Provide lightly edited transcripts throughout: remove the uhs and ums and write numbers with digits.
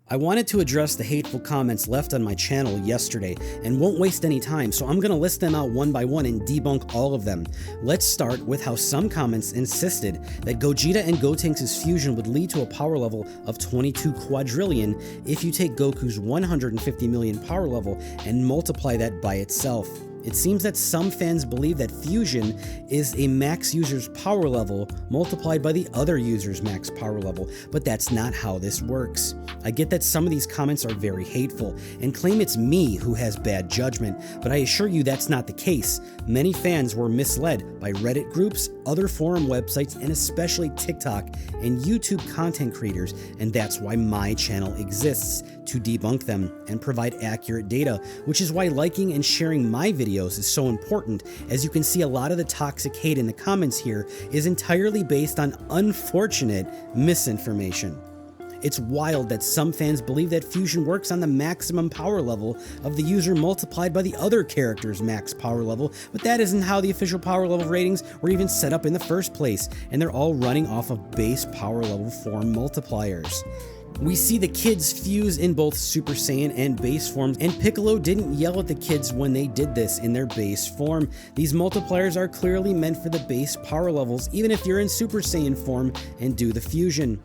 I wanted to address the hateful comments left on my channel yesterday and won't waste any time, so I'm going to list them out one by one and debunk all of them. Let's start with how some comments insisted that Gogeta and Gotenks' fusion would lead to a power level of 22 quadrillion if you take Goku's 150 million power level and multiply that by itself. It seems that some fans believe that fusion is a max user's power level multiplied by the other user's max power level, but that's not how this works. I get that some of these comments are very hateful and claim it's me who has bad judgment, but I assure you that's not the case. Many fans were misled by Reddit groups, other forum websites, and especially TikTok and YouTube content creators, and that's why my channel exists, to debunk them and provide accurate data, which is why liking and sharing my videos is so important. As you can see, a lot of the toxic hate in the comments here is entirely based on unfortunate misinformation. It's wild that some fans believe that fusion works on the maximum power level of the user multiplied by the other character's max power level, but that isn't how the official power level ratings were even set up in the first place, and they're all running off of base power level form multipliers. We see the kids fuse in both Super Saiyan and base forms, and Piccolo didn't yell at the kids when they did this in their base form. These multipliers are clearly meant for the base power levels, even if you're in Super Saiyan form and do the fusion.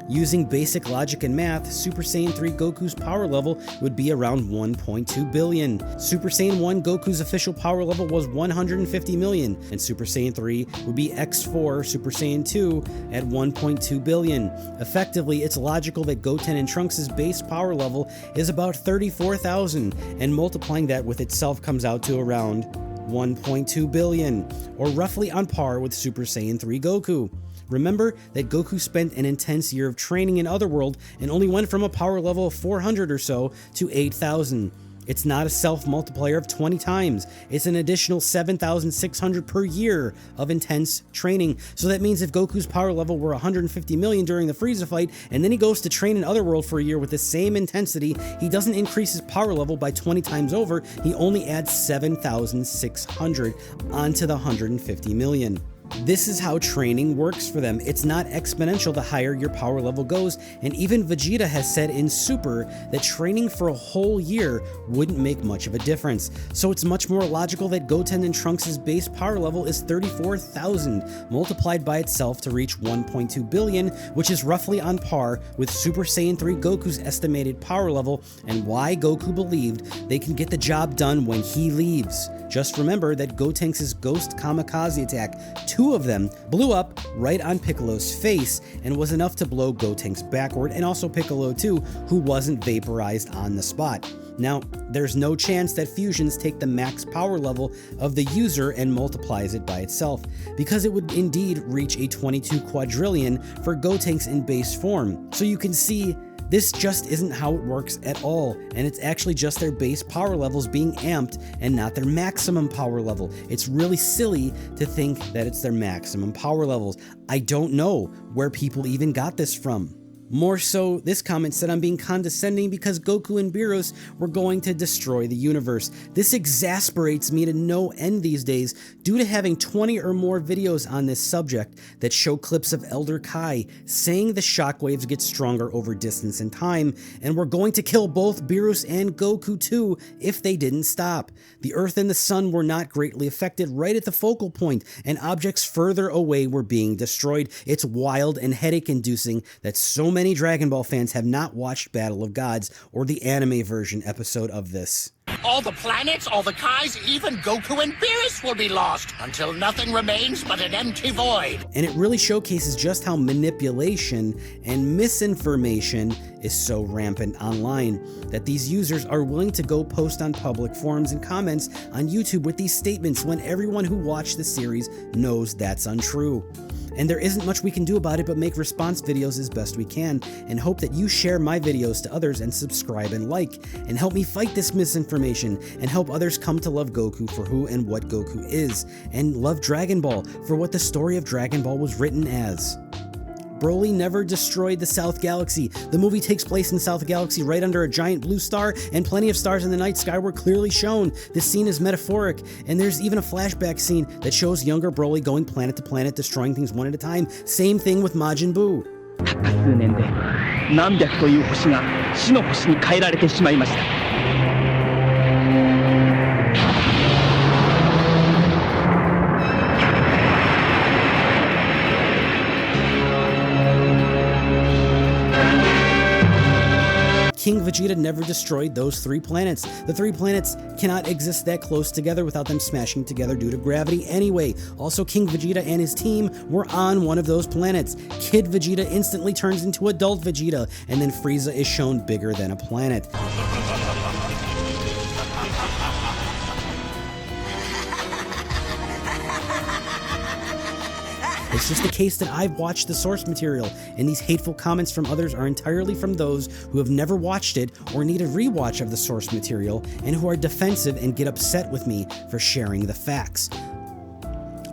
Using basic logic and math, Super Saiyan 3 Goku's power level would be around 1.2 billion. Super Saiyan 1 Goku's official power level was 150 million, and Super Saiyan 3 would be X4 Super Saiyan 2 at 1.2 billion. Effectively, it's logical that Goten and Trunks' base power level is about 34,000, and multiplying that with itself comes out to around 1.2 billion, or roughly on par with Super Saiyan 3 Goku. Remember that Goku spent an intense year of training in Otherworld and only went from a power level of 400 or so to 8,000. It's not a self-multiplier of 20 times, it's an additional 7,600 per year of intense training. So that means if Goku's power level were 150 million during the Frieza fight, and then he goes to train in Otherworld for a year with the same intensity, he doesn't increase his power level by 20 times over, he only adds 7,600 onto the 150 million. This is how training works for them. It's not exponential the higher your power level goes, and even Vegeta has said in Super that training for a whole year wouldn't make much of a difference. So it's much more logical that Goten and Trunks' base power level is 34,000 multiplied by itself to reach 1.2 billion, which is roughly on par with Super Saiyan 3 Goku's estimated power level, and why Goku believed they can get the job done when he leaves. Just remember that Gotenks' ghost kamikaze attack, 2 of them, blew up right on Piccolo's face and was enough to blow Gotenks backward, and also Piccolo too, who wasn't vaporized on the spot. Now, there's no chance that fusions take the max power level of the user and multiplies it by itself, because it would indeed reach a 22 quadrillion for Gotenks in base form. So you can see this just isn't how it works at all, and it's actually just their base power levels being amped and not their maximum power level. It's really silly to think that it's their maximum power levels. I don't know where people even got this from. More so, this comment said I'm being condescending because Goku and Beerus were going to destroy the universe. This exasperates me to no end these days due to having 20 or more videos on this subject that show clips of Elder Kai saying the shockwaves get stronger over distance and time, and we're going to kill both Beerus and Goku too if they didn't stop. The Earth and the Sun were not greatly affected right at the focal point, and objects further away were being destroyed. It's wild and headache-inducing that so many Dragon Ball fans have not watched Battle of Gods or the anime version episode of this. All the planets, all the Kais, even Goku and Beerus will be lost until nothing remains but an empty void. And it really showcases just how manipulation and misinformation is so rampant online that these users are willing to go post on public forums and comments on YouTube with these statements when everyone who watched the series knows that's untrue. And there isn't much we can do about it but make response videos as best we can, and hope that you share my videos to others and subscribe and like, and help me fight this misinformation, and help others come to love Goku for who and what Goku is, and love Dragon Ball for what the story of Dragon Ball was written as. Broly never destroyed the South Galaxy. The movie takes place in South Galaxy right under a giant blue star, and plenty of stars in the night sky were clearly shown. This scene is metaphoric, and there's even a flashback scene that shows younger Broly going planet to planet, destroying things one at a time. Same thing with Majin Buu. たった数年で何百という星が死の星に変えられてしまいました。King Vegeta never destroyed those 3 planets. The 3 planets cannot exist that close together without them smashing together due to gravity anyway. Also, King Vegeta and his team were on one of those planets. Kid Vegeta instantly turns into adult Vegeta, and then Frieza is shown bigger than a planet. It's just a case that I've watched the source material, and these hateful comments from others are entirely from those who have never watched it or need a rewatch of the source material and who are defensive and get upset with me for sharing the facts.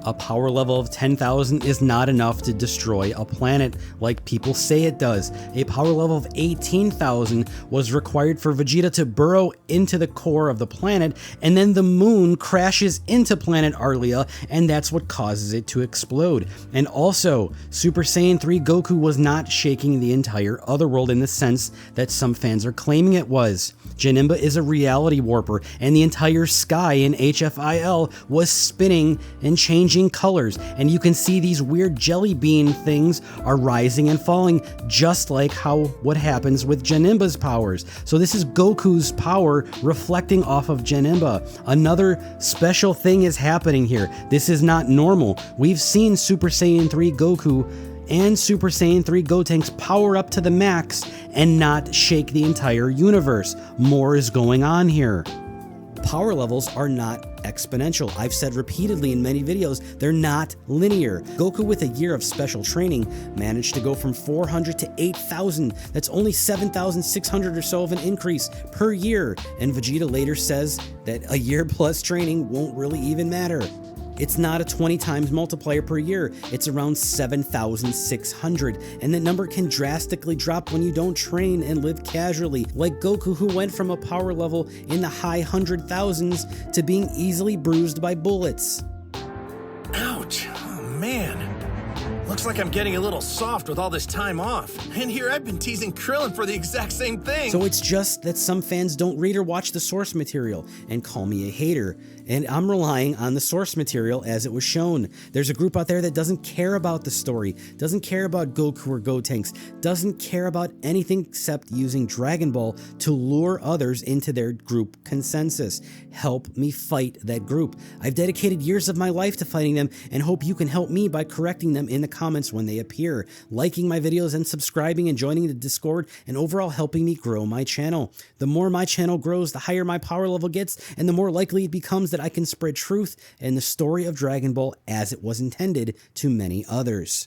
A power level of 10,000 is not enough to destroy a planet like people say it does. A power level of 18,000 was required for Vegeta to burrow into the core of the planet, and then the moon crashes into planet Arlia, and that's what causes it to explode. And also, Super Saiyan 3 Goku was not shaking the entire otherworld in the sense that some fans are claiming it was. Janemba is a reality warper, and the entire sky in HFIL was spinning and changing colors, and you can see these weird jelly bean things are rising and falling, just like what happens with Janemba's powers. So this is Goku's power reflecting off of Janemba. Another special thing is happening here. This is not normal. We've seen Super Saiyan 3 Goku and Super Saiyan 3 Gotenks power up to the max and not shake the entire universe. More is going on here. Power levels are not exponential. I've said repeatedly in many videos, they're not linear. Goku, with a year of special training, managed to go from 400 to 8,000. That's only 7,600 or so of an increase per year. And Vegeta later says that a year plus training won't really even matter. It's not a 20 times multiplier per year, it's around 7,600, and that number can drastically drop when you don't train and live casually, like Goku, who went from a power level in the high 100,000s to being easily bruised by bullets. Ouch, oh man. Looks like I'm getting a little soft with all this time off. And here I've been teasing Krillin for the exact same thing. So it's just that some fans don't read or watch the source material and call me a hater. And I'm relying on the source material as it was shown. There's a group out there that doesn't care about the story, doesn't care about Goku or Gotenks, doesn't care about anything except using Dragon Ball to lure others into their group consensus. Help me fight that group. I've dedicated years of my life to fighting them and hope you can help me by correcting them in the comments when they appear, liking my videos and subscribing and joining the Discord, and overall helping me grow my channel. The more my channel grows, the higher my power level gets, and the more likely it becomes that I can spread truth and the story of Dragon Ball as it was intended to many others.